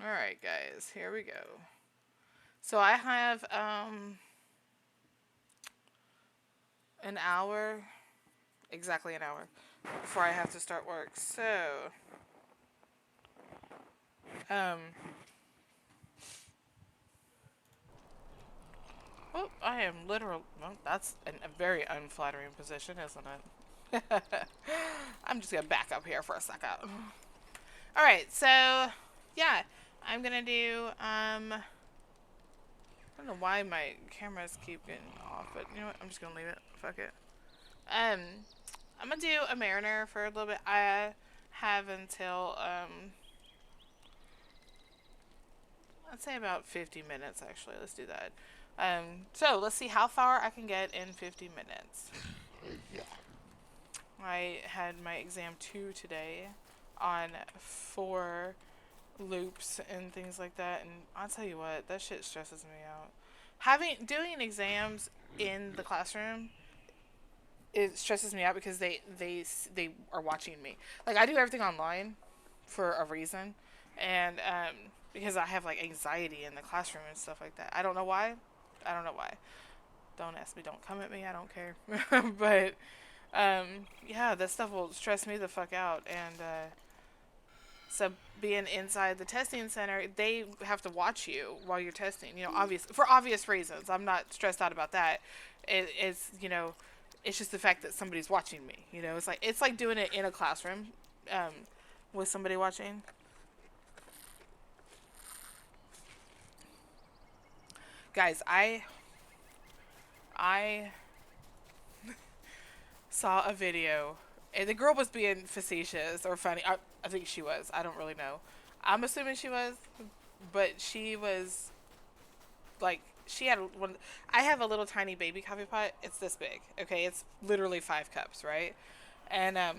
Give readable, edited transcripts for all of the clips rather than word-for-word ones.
Alright, guys, here we go. So I have an hour, exactly an hour, before I have to start work. So, um, oh, I am literal. Well, that's a very unflattering position, isn't it? I'm just gonna back up here for a second. All right, so yeah, I'm gonna do. I don't know why my cameras keep getting off, but you know what? I'm just gonna leave it. Fuck it. Um, I'm gonna do a mariner for a little bit. I have until I'd say about 50 minutes actually. Let's do that. So let's see how far I can get in 50 minutes. I had my exam 2 today on 4 loops and things like that, and I'll tell you what, that shit stresses me out. Doing exams in the classroom, it stresses me out because they are watching me. Like I do everything online for a reason, and because I have like anxiety in the classroom and stuff like that. I don't know why. I don't know why. Don't ask me. Don't come at me. I don't care. But yeah, that stuff will stress me the fuck out. And so being inside the testing center, they have to watch you while you're testing. You know, obvious for obvious reasons. I'm not stressed out about that. It's it's just the fact that somebody's watching me. You know, it's like doing it in a classroom, um, with somebody watching. Guys, I saw a video, and the girl was being facetious or funny. I think she was. I don't really know. I'm assuming she was, but she was like she had one. I have a little tiny baby coffee pot. It's this big. Okay, it's literally 5 cups, right? And and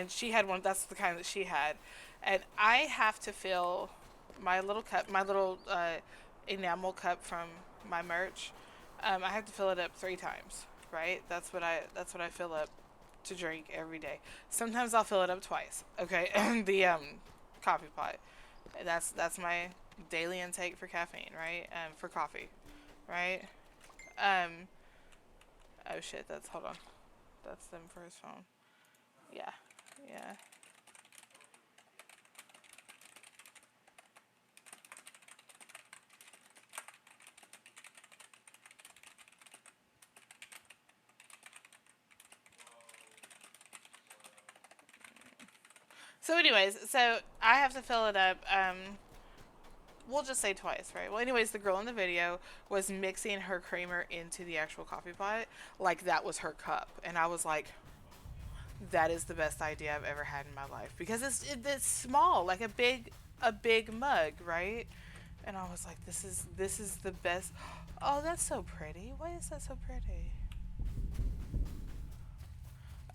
she had one. That's the kind that she had, and I have to fill my little cup, my little enamel cup from my merch. I have to fill it up 3 times, right? That's what I fill up to drink every day. Sometimes I'll fill it up twice. Okay, the coffee pot. That's my daily intake for caffeine, right? For coffee, right? Um, oh shit, that's hold on. That's them for his phone. Yeah, yeah. So, anyways, so I have to fill it up. We'll just say twice, right? Well, anyways, the girl in the video was mixing her creamer into the actual coffee pot, like that was her cup, and I was like, that is the best idea I've ever had in my life because it's small, like a big mug, right? And I was like, this is the best. Oh, that's so pretty. Why is that so pretty?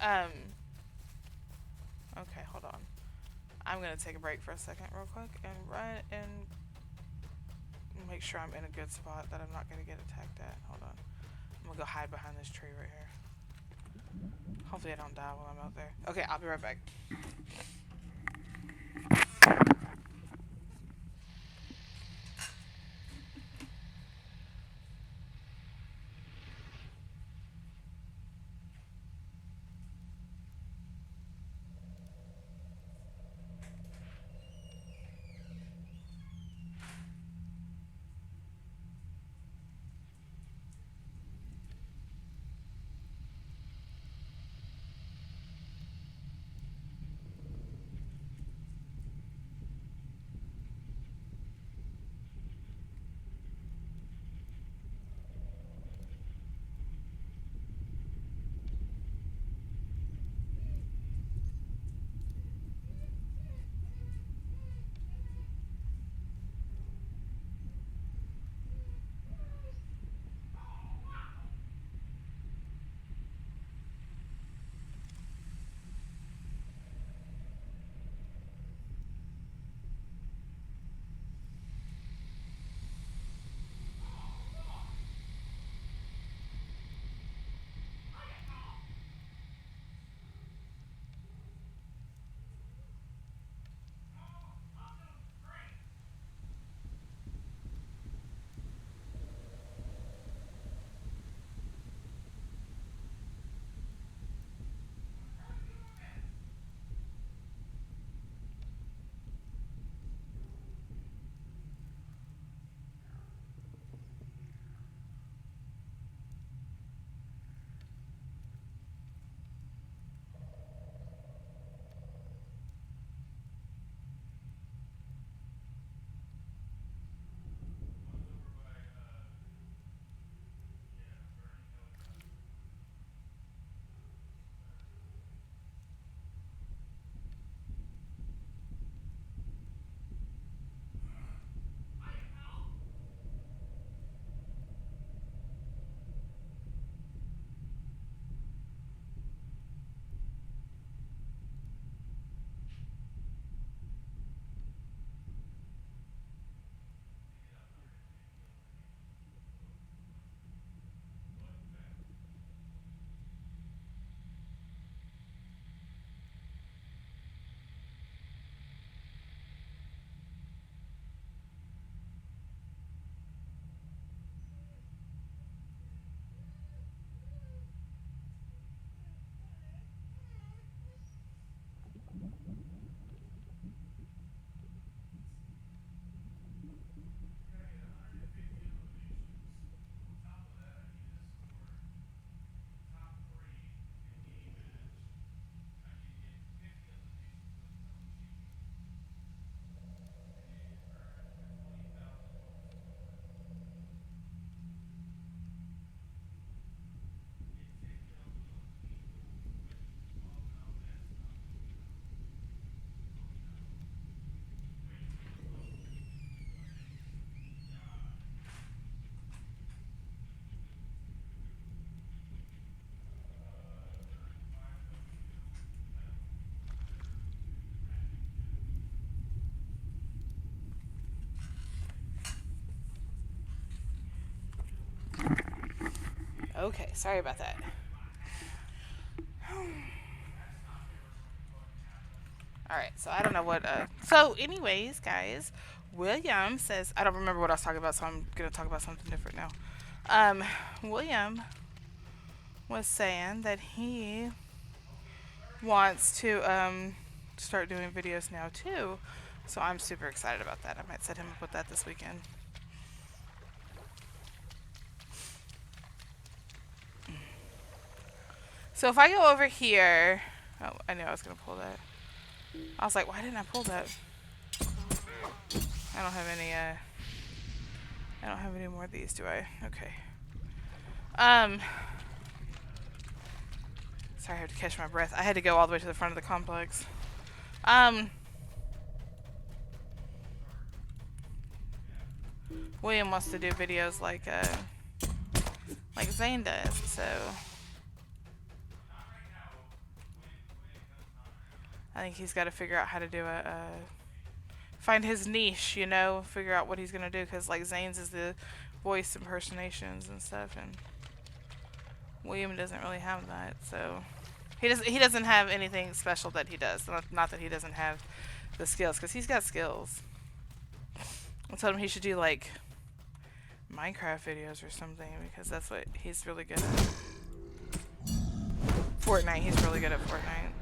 Um. Okay, hold on. I'm gonna take a break for a second, real quick, and run and make sure I'm in a good spot that I'm not gonna get attacked at. Hold on. I'm gonna go hide behind this tree right here. Hopefully I don't die while I'm out there. Okay, I'll be right back. Okay, sorry about that. Alright, so I don't know what, so anyways, guys, William says, I don't remember what I was talking about, so I'm gonna talk about something different now. William was saying that he wants to, start doing videos now too, so I'm super excited about that. I might set him up with that this weekend. So if I go over here, oh, I knew I was gonna pull that. I was like, why didn't I pull that? I don't have any, I don't have any more of these, do I? Okay. Sorry, I have to catch my breath. I had to go all the way to the front of the complex. William wants to do videos like Zane does, so I think he's got to figure out how to do find his niche, you know, figure out what he's gonna do, because like Zane's is the voice impersonations and stuff, and William doesn't really have that, so he doesn't have anything special that he does. Not that he doesn't have the skills, because he's got skills. I told him he should do like Minecraft videos or something, because that's what he's really good at. Fortnite, he's really good at Fortnite.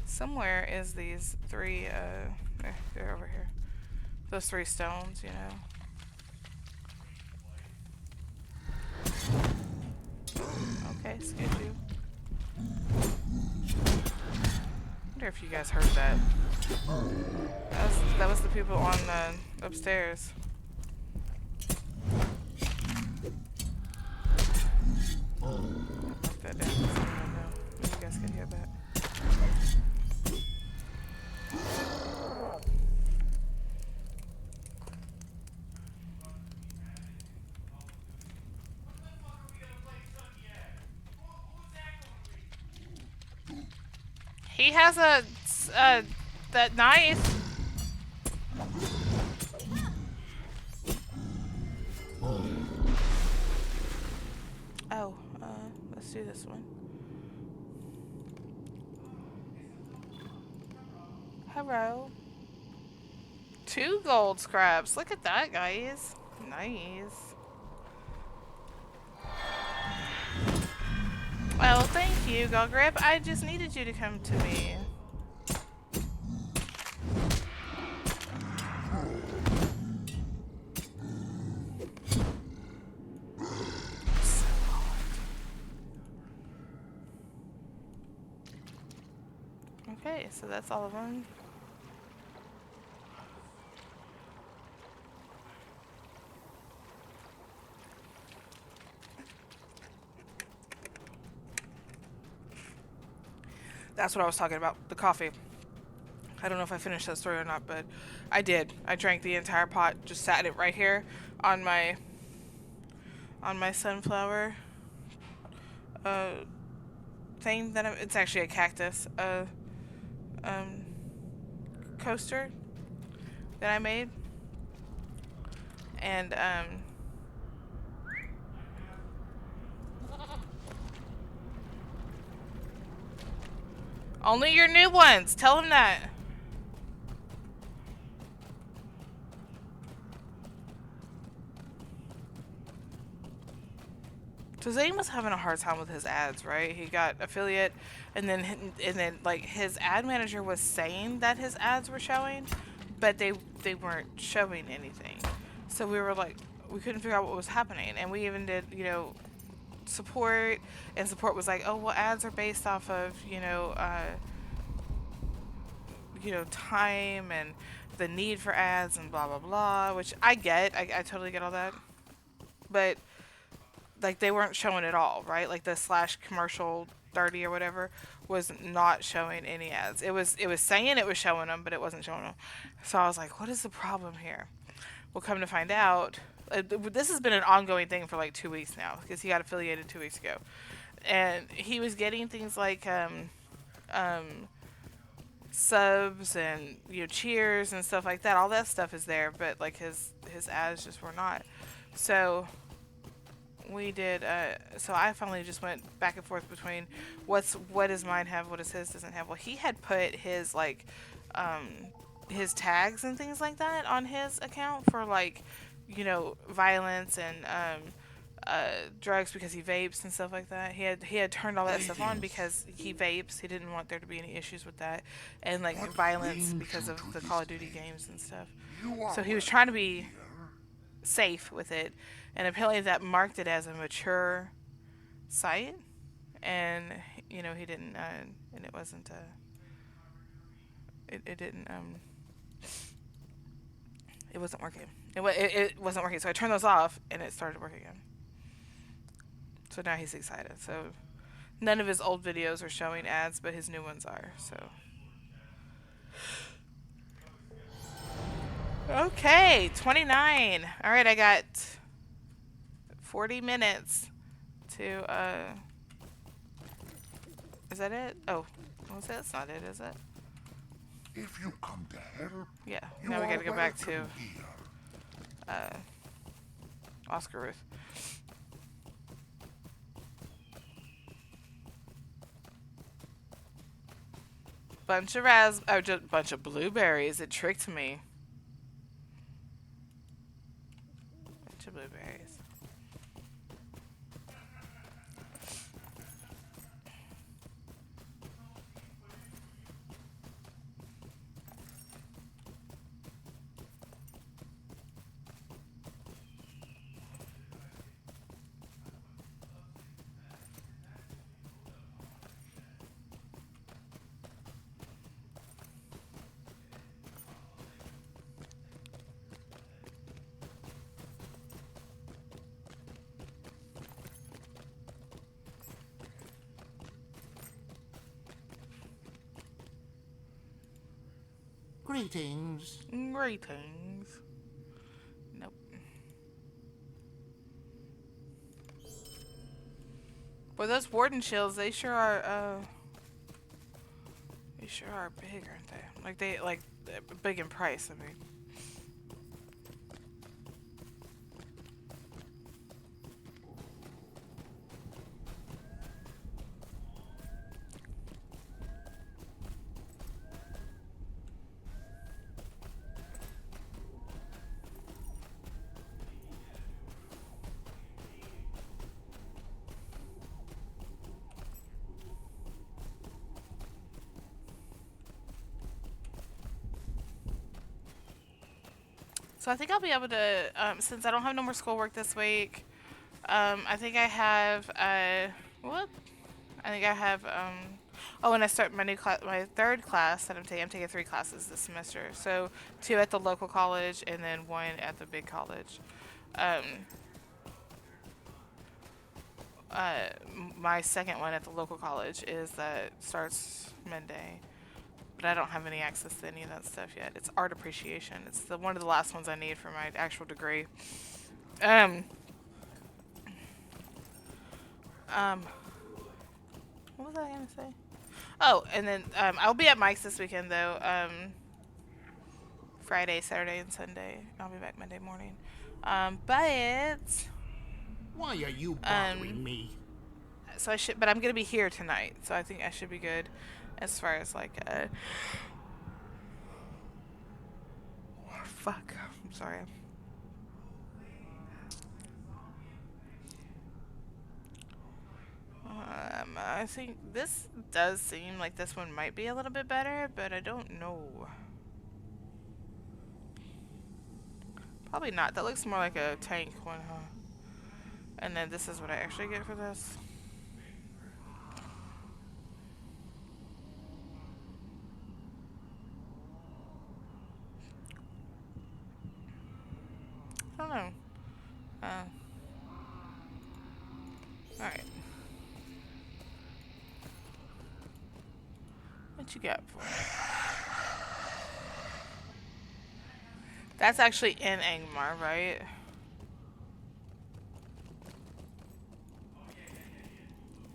Somewhere is these three, they're over here. Those 3 stones, you know. Okay, skid you. Wonder if you guys heard that. That was the people on the upstairs. Mark that down so I know. Maybe you guys can hear that. He has that knife. Oh, let's do this one. Hello. 2 gold scraps. Look at that, guys. Nice. Well, thank you, Gogrip. I just needed you to come to me. Okay, so that's all of them. That's what I was talking about, the coffee. I don't know if I finished that story or not, but I did. I drank the entire pot, just sat it right here on my sunflower thing that it's actually a cactus coaster that I made. And only your new ones. Tell him that. So Zane was having a hard time with his ads, right? He got affiliate, and then like his ad manager was saying that his ads were showing, but they weren't showing anything. So we were like, we couldn't figure out what was happening, and we even did, you know, support, and support was like, oh well, ads are based off of time and the need for ads and blah blah blah, which I get. I totally get all that, but like they weren't showing it all, right? Like the slash commercial 30 or whatever was not showing any ads. It was saying it was showing them, but it wasn't showing them. So I was like, what is the problem here? Well, come to find out, this has been an ongoing thing for like 2 weeks now, because he got affiliated 2 weeks ago, and he was getting things like subs and cheers and stuff like that. All that stuff is there, but like his ads just were not. So we did. So I finally just went back and forth between what does mine have, what does his doesn't have. Well, he had put his like um, his tags and things like that on his account for like violence and drugs because he vapes and stuff like that. He had turned all that stuff on because he vapes. He didn't want there to be any issues with that, and like violence because of the Call of Duty games and stuff. So he was trying to be safe with it, and apparently that marked it as a mature site, and he didn't, and it wasn't. It didn't. It wasn't working. It wasn't working. So I turned those off, and it started working again. So now he's excited. So none of his old videos are showing ads, but his new ones are. So okay, 29. All right, I got 40 minutes to Is that it? Oh, what's that? That's not it, is it? If you come to help, Yeah. Now we gotta go back to Oscar Ruth. Just bunch of blueberries. It tricked me. Bunch of blueberries. greetings. Greetings. Nope. Well, those warden shields, they sure are big, aren't they? They're big in price, I mean. So I think I'll be able to, since I don't have no more schoolwork this week, I think I have, what? I think I have, oh, and I start my new class, my third class that I'm taking. I'm taking 3 classes this semester. So 2 at the local college and then 1 at the big college. Um, my second one at the local college is that starts Monday. But I don't have any access to any of that stuff yet. It's art appreciation. It's one of the last ones I need for my actual degree. Um, what was I gonna say? Oh, and then I'll be at Mike's this weekend though. Friday, Saturday, and Sunday. I'll be back Monday morning. But Why are you bothering me? so but I'm gonna be here tonight, so I think I should be good as far as like fuck. I'm sorry. I think this does seem like this one might be a little bit better, but I don't know. Probably not. That looks more like a tank one, huh? And then this is what I actually get for this. I don't know. Alright. What you got for me? That's actually in Agamaur, right?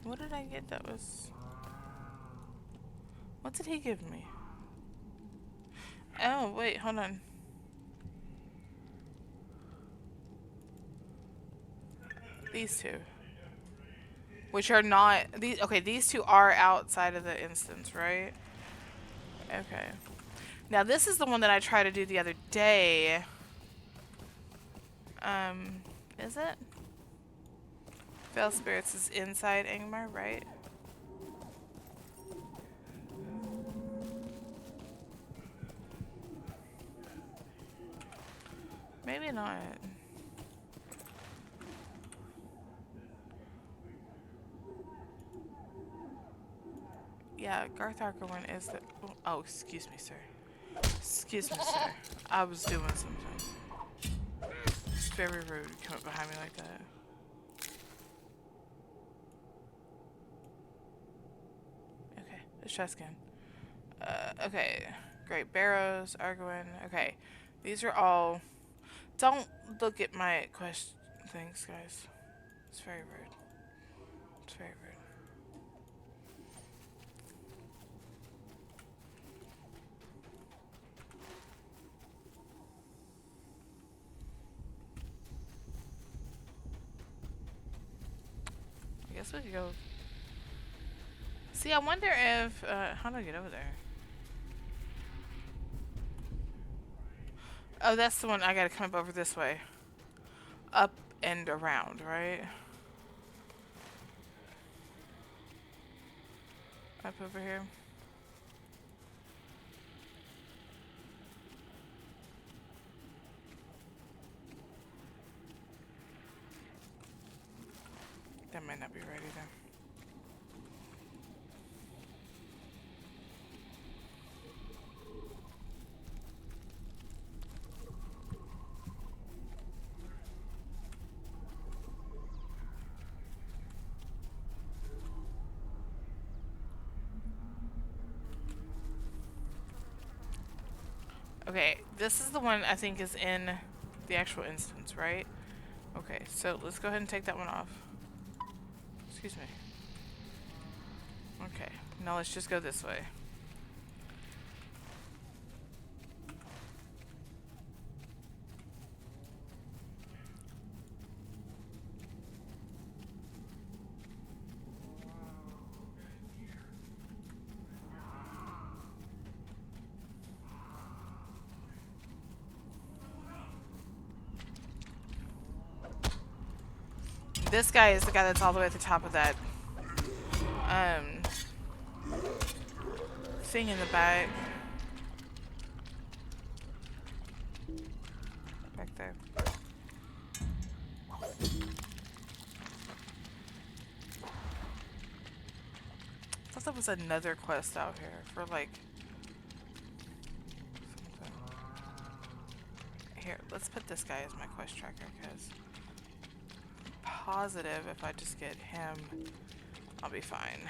What did I get that was... What did he give me? Oh, wait, hold on. These two. Which are not... these. Okay, these two are outside of the instance, right? Okay. Now, this is the one that I tried to do the other day. Is it? Veil Spirits is inside Agamaur, right? Maybe not. Yeah, Garth Arkerwin is the... Oh, excuse me, sir. Excuse me, sir. I was doing something. It's very rude to come up behind me like that. Okay, let's try again. Okay. Great Barrows, Argwin. Okay. These are all... Don't look at my question things, guys. It's very rude. It's very rude. I guess we could go... See, I wonder if... how do I get over there? Oh, that's the one I gotta come up over this way. Up and around, right? Up over here. That might not be right either. Okay, this is the one I think is in the actual instance, right? Okay, so let's go ahead and take that one off. Excuse me. Okay, now let's just go this way. This guy is the guy that's all the way at the top of that thing in the back. Back there. I thought there was another quest out here for like something. Here, let's put this guy as my quest tracker because positive if I just get him, I'll be fine.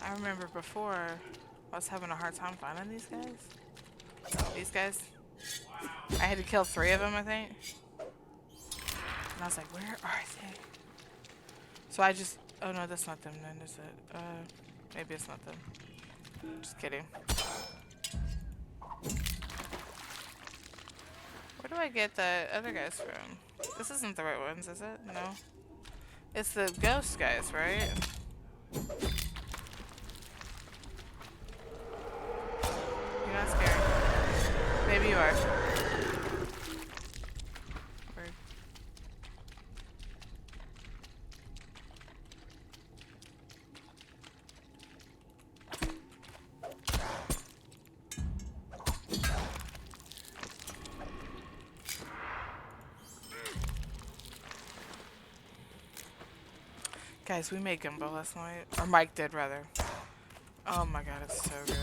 I remember before I was having a hard time finding these guys. These guys. I had to kill 3 of them, I think. And I was like, where are they? So I just... Oh no, that's not them then, is it? Maybe it's not them. Just kidding. Where do I get the other guys from? This isn't the right ones, is it? No. It's the ghost guys, right? You're not scared. Maybe you are. Weird. Guys, we made gumbo last night. Or Mike did, rather. Oh my god, it's so good.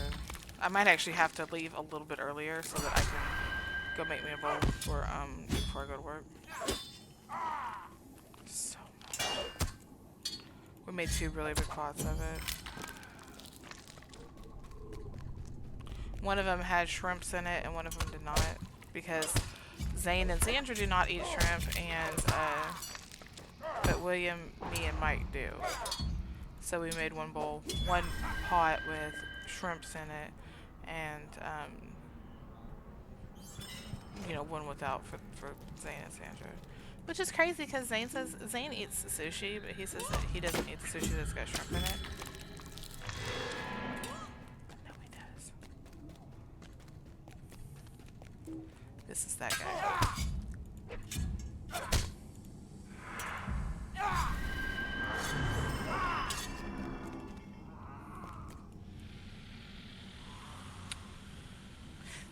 I might actually have to leave a little bit earlier so that I can go make me a bowl before I go to work. So much. We made 2 really big pots of it. One of them had shrimps in it and one of them did not. Because Zane and Sandra do not eat shrimp, but William, me, and Mike do. So we made one pot with shrimps in it, and one without for Zane and Sandra. Which is crazy because Zane says Zane eats sushi, but he says that he doesn't eat the sushi that's got shrimp in it. No, he does. This is that guy.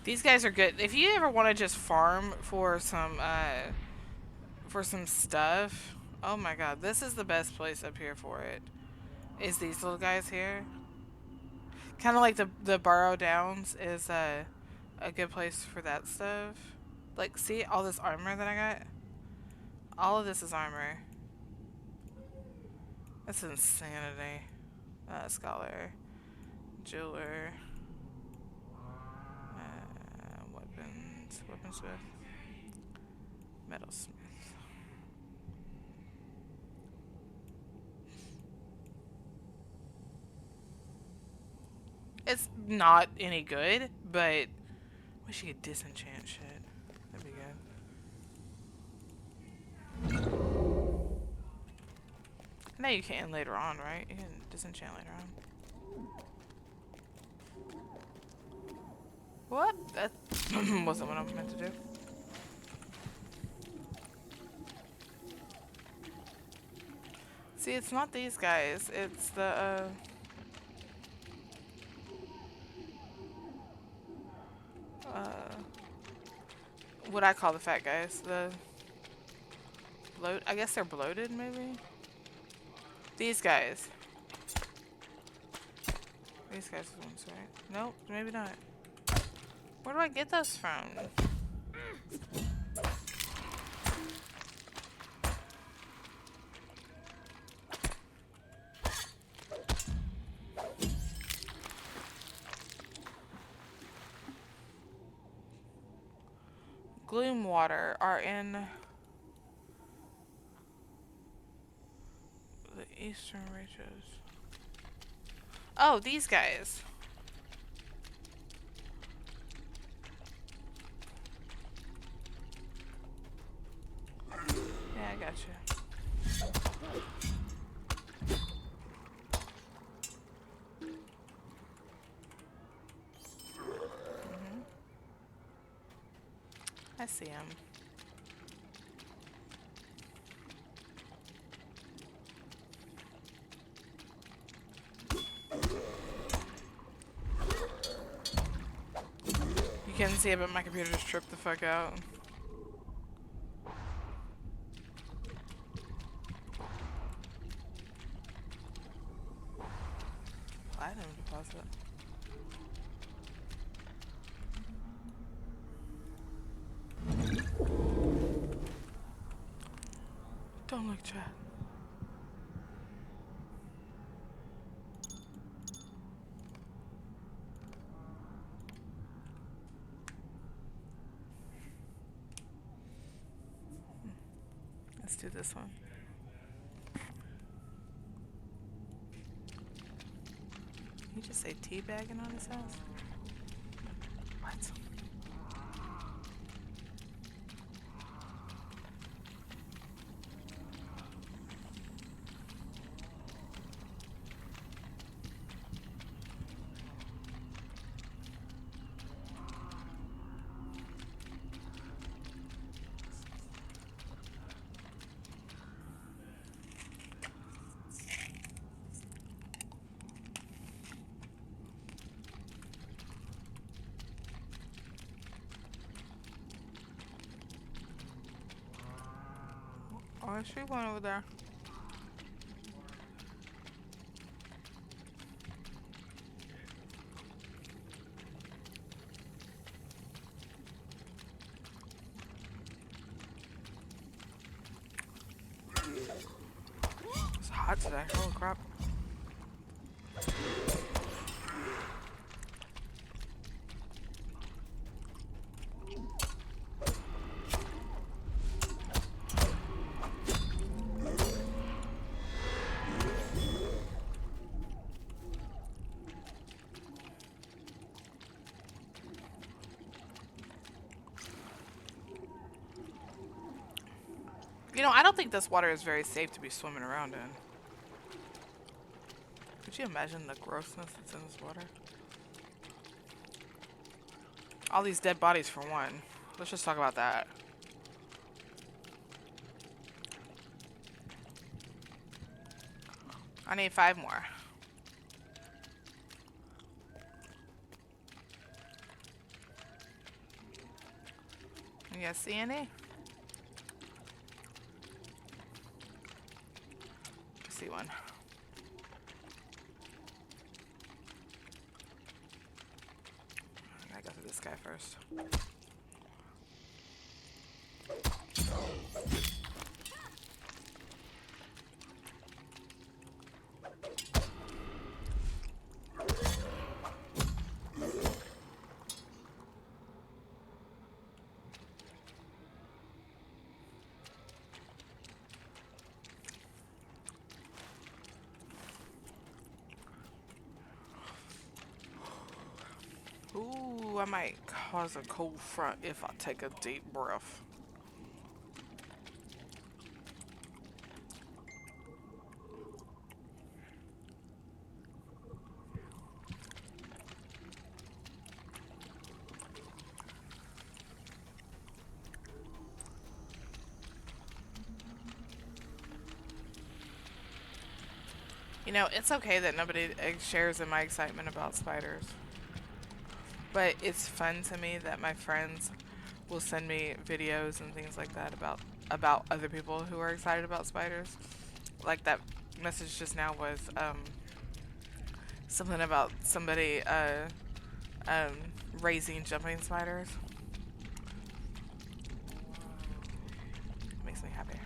These guys are good. If you ever want to just farm for some stuff, oh my god, this is the best place up here for it. Is these little guys here? Kind of like the Burrow Downs is a good place for that stuff. Like, see all this armor that I got? All of this is armor. That's insanity. Scholar, jeweler, weaponsmith, metalsmith. It's not any good, but wish you could disenchant shit. That'd be good. I know you can later on, right? You can disenchant later on. What? That wasn't what I was meant to do. See, it's not these guys. It's the, what I call the fat guys. I guess they're bloated, maybe? These guys. These guys are the ones, right? Nope, maybe not. Where do I get those from? Gloom water are in the eastern reaches. Oh, these guys. Yeah, I got you. I see him. You can't see it, but my computer just tripped the fuck out. Platinum deposit. Don't look, chat. Let's do this one. You just say teabagging on his house? What? Oh, she went over there. hot today. Holy crap. You know, I don't think this water is very safe to be swimming around in. Could you imagine the grossness that's in this water? All these dead bodies for one. Let's just talk about that. I need 5 more. You guys see any? I see one. I gotta go through this guy first. Ooh, I might cause a cold front if I take a deep breath. You know, it's okay that nobody shares in my excitement about spiders. But it's fun to me that my friends will send me videos and things like that about other people who are excited about spiders. Like that message just now was something about somebody raising jumping spiders. Makes me happy.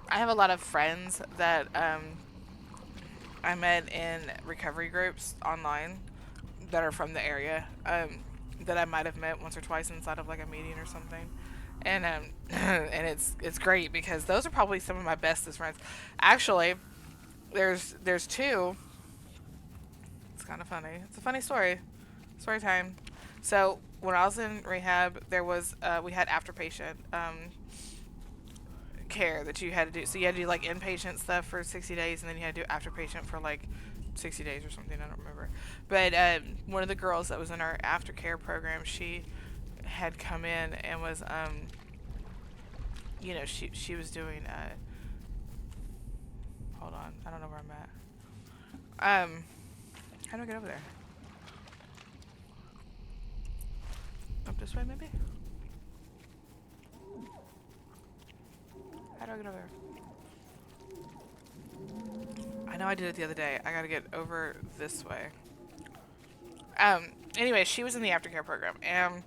I have a lot of friends that I met in recovery groups online that are from the area, that I might have met once or twice inside of like a meeting or something, and and it's great because those are probably some of my bestest friends. Actually, there's 2. It's kind of funny. It's a funny story time. So when I was in rehab, there was we had after patient care that you had to do. So you had to do like inpatient stuff for 60 days, and then you had to do after patient for like 60 days or something. I don't remember. But one of the girls that was in our aftercare program, she had come in and was, you know, she was doing. Hold on, I don't know where I'm at. How do I get over there? Up this way, maybe. How do I get over there? I know I did it the other day. I gotta get over this way. Anyway, she was in the aftercare program, and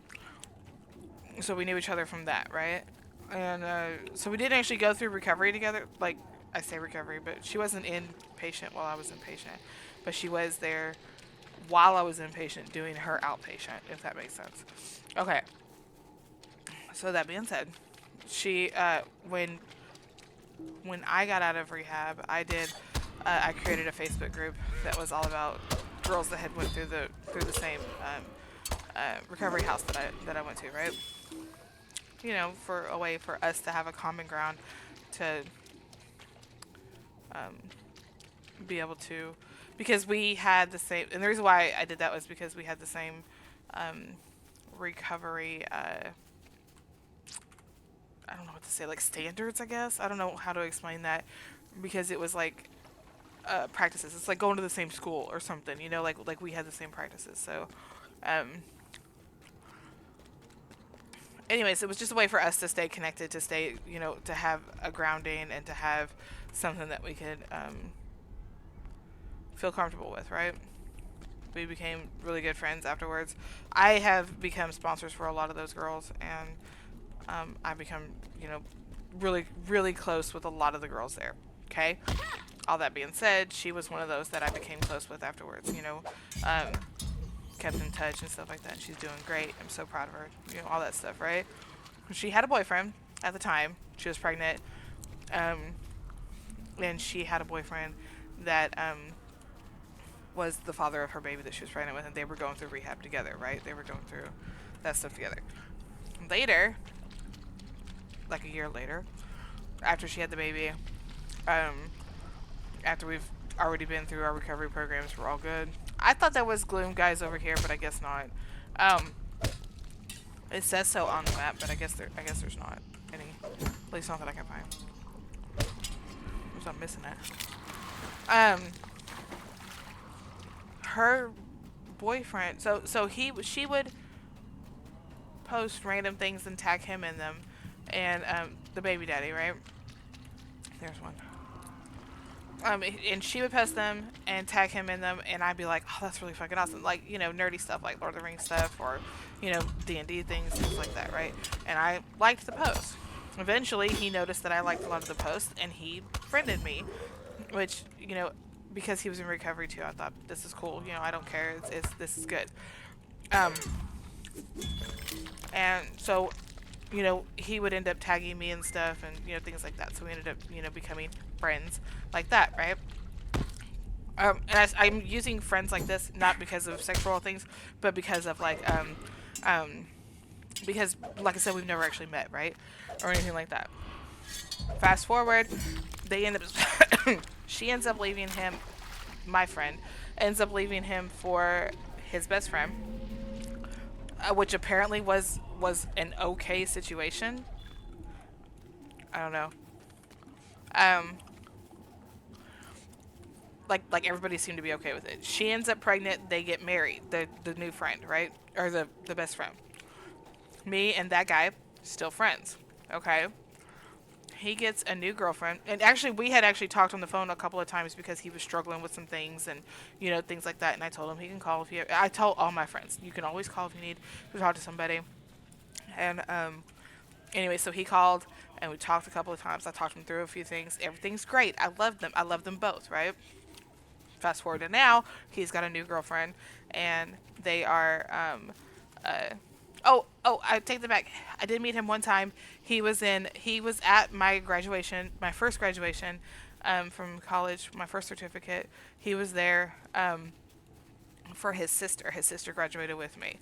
so we knew each other from that, right? And so we didn't actually go through recovery together. Like, I say recovery, but she wasn't inpatient while I was inpatient, but she was there while I was inpatient doing her outpatient, if that makes sense. Okay. So that being said, she when I got out of rehab, I created a Facebook group that was all about girls that had went through the same recovery house that I went to, right? You know, for a way for us to have a common ground to be able to, because we had the same, and the reason why I did that was because we had the same recovery. I don't know what to say, like standards, I guess. I don't know how to explain that, because it was like practices. It's like going to the same school or something, you know, like we had the same practices. So, anyways, it was just a way for us to stay connected, to stay, you know, to have a grounding and to have something that we could feel comfortable with, right? We became really good friends afterwards. I have become sponsors for a lot of those girls, and I become, you know, really, really close with a lot of the girls there. Okay? All that being said, she was one of those that I became close with afterwards, kept in touch and stuff like that. She's doing great. I'm so proud of her. All that stuff, right? She had a boyfriend at the time. She was pregnant. And she had a boyfriend that was the father of her baby that she was pregnant with, and they were going through rehab together, right? They were going through that stuff together. Later, like a year later, after she had the baby, after we've already been through our recovery programs, we're all good. I thought that was gloom guys over here, but I guess not. It says so on the map, but I guess there's not any. At least not that I can find. I'm missing it. Her boyfriend. She would post random things and tag him in them, and the baby daddy, right? There's one. And she would post them and tag him in them, and I'd be like, oh, that's really fucking awesome. Like, nerdy stuff like Lord of the Rings stuff, or, D&D things like that, right? And I liked the post. Eventually, he noticed that I liked a lot of the posts, and he friended me, which, because he was in recovery too, I thought, this is cool. I don't care. This is good. And so, he would end up tagging me and stuff, and, things like that. So we ended up, becoming friends like that, right? And I'm using friends like this not because of sexual things, but because of because like I said, we've never actually met, right, or anything like that. Fast forward, they end up she ends up leaving him. My friend ends up leaving him for his best friend, which apparently was an okay situation. I don't know. Like everybody seemed to be okay with it. She ends up pregnant. They get married. The new friend, right, or the best friend. Me and that guy still friends. Okay. He gets a new girlfriend, and actually we had actually talked on the phone a couple of times because he was struggling with some things and things like that. And I told him he can call if you. I told all my friends you can always call if you need to talk to somebody. And anyway, so he called and we talked a couple of times. I talked him through a few things. Everything's great. I love them. I love them both. Right. Fast forward to now, he's got a new girlfriend, and they are. I take that back. I did meet him one time. He was at my graduation, my first graduation, from college, my first certificate. He was there, for his sister. His sister graduated with me.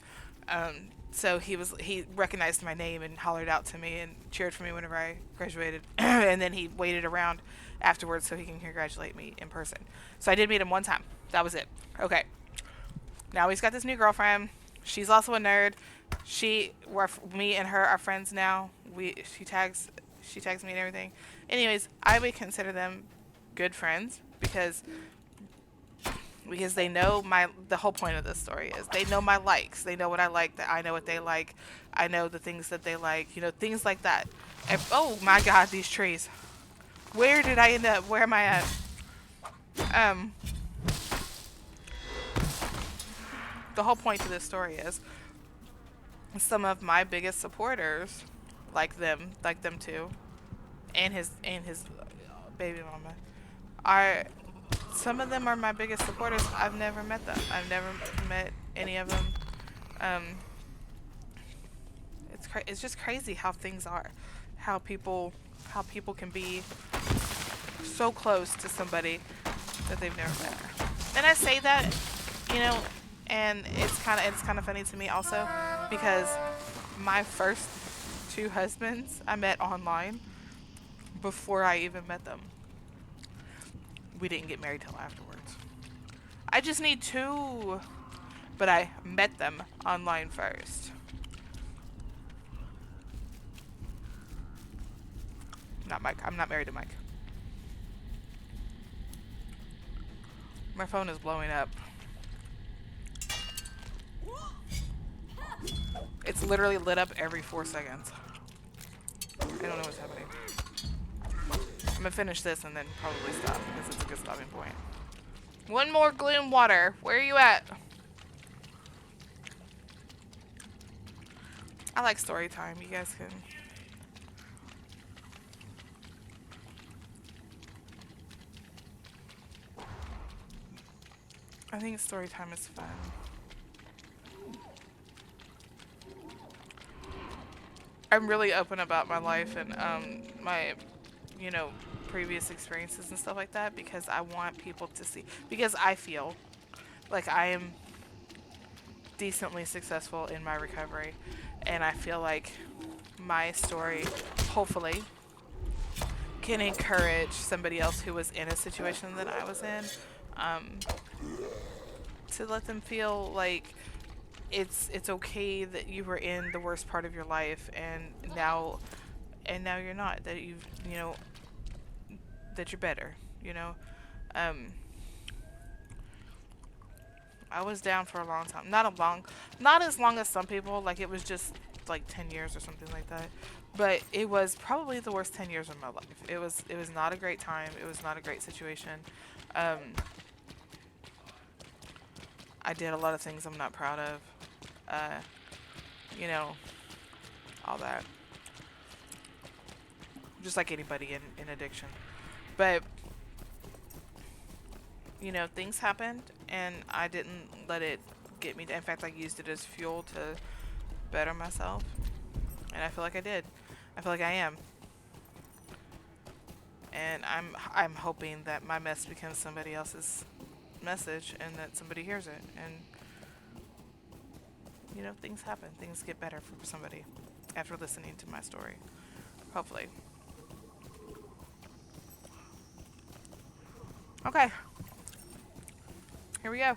So he recognized my name and hollered out to me and cheered for me whenever I graduated. And then he waited around afterwards so he can congratulate me in person. So I did meet him one time. That was it. Okay. Now he's got this new girlfriend. She's also a nerd. Me and her are friends now. She tags me and everything. Anyways, I would consider them good friends because they know the whole point of this story is they know my likes. They know what I like, that I know what they like. I know the things that they like, things like that. And, oh my God, these trees. Where did I end up? Where am I at? The whole point to this story is some of my biggest supporters, like them too, and his baby mama, some of them are my biggest supporters. I've never met them. I've never met any of them. It's just crazy how things are, how people can be so close to somebody that they've never met. And I say that, and it's kind of funny to me also because my first two husbands I met online before I even met them. We didn't get married till afterwards. I just need two, but I met them online first. Not Mike. I'm not married to Mike. My phone is blowing up. It's literally lit up every 4 seconds. I don't know what's happening. I'm gonna finish this and then probably stop because it's a good stopping point. One more gloom water. Where are you at? I like story time. You guys can I think story time is fun. I'm really open about my life and my you know previous experiences and stuff like that because I want people to see because I feel like I am decently successful in my recovery and I feel like my story hopefully can encourage somebody else who was in a situation that I was in um, to let them feel like it's okay that you were in the worst part of your life and now you're not that you've that you're better um I was down for a long time, not as long as some people, like it was just like 10 years or something like that, but it was probably the worst 10 years of my life. It was not a great time, it was not a great situation. um I did a lot of things I'm not proud of, uh you know all that, just like anybody in addiction. But things happened and I didn't let it get me. In fact, I used it as fuel to better myself. And I feel like I did. I feel like I am. And I'm hoping that my mess becomes somebody else's message and that somebody hears it. And things happen. Things get better for somebody after listening to my story. Hopefully. Okay. Here we go.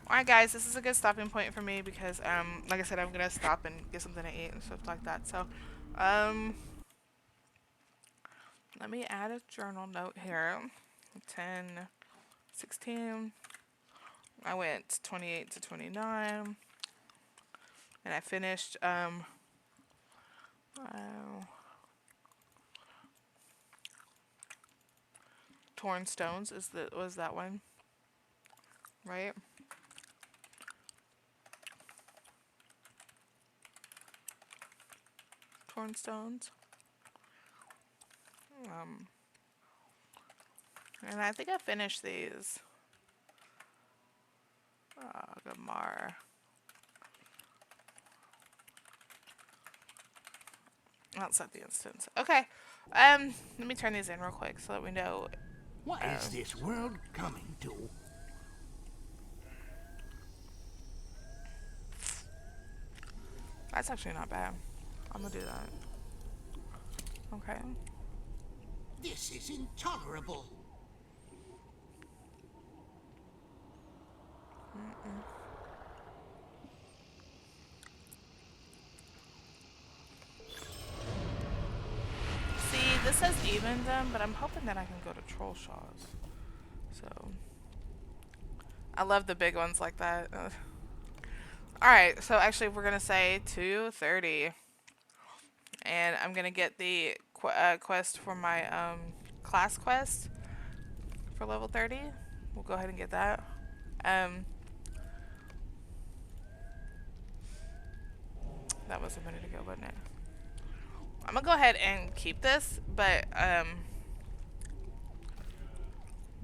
Alright guys, this is a good stopping point for me because like I said, I'm gonna stop and get something to eat and stuff like that. So let me add a journal note here. 10, 16. I went 28 to 29. And I finished Tornstones was that one, right? Tornstones. Um, and I think I finished these. Agamaur. Outside the instance. Okay. Let me turn these in real quick so that we know. What is this world coming to? That's actually not bad. I'm gonna do that. Okay. This is intolerable. See, this says even them, but I'm hoping that I can go to troll shaws. So, I love the big ones like that. Alright, so actually we're gonna say 230. And I'm gonna get the quest for my class quest for level 30. We'll go ahead and get that. That was a minute ago, wasn't it? I'm gonna go ahead and keep this, but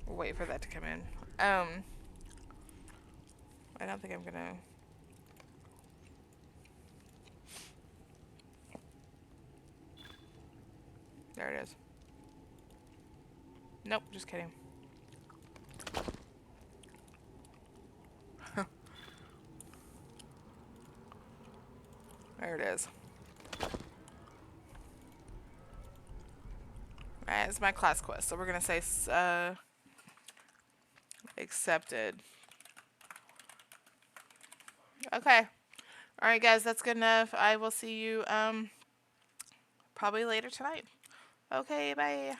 we'll wait for that to come in. I don't think I'm gonna. There it is. Nope, just kidding. There it is. Alright, it's my class quest. So we're gonna say accepted. Okay. Alright guys, that's good enough. I will see you probably later tonight. Okay, bye.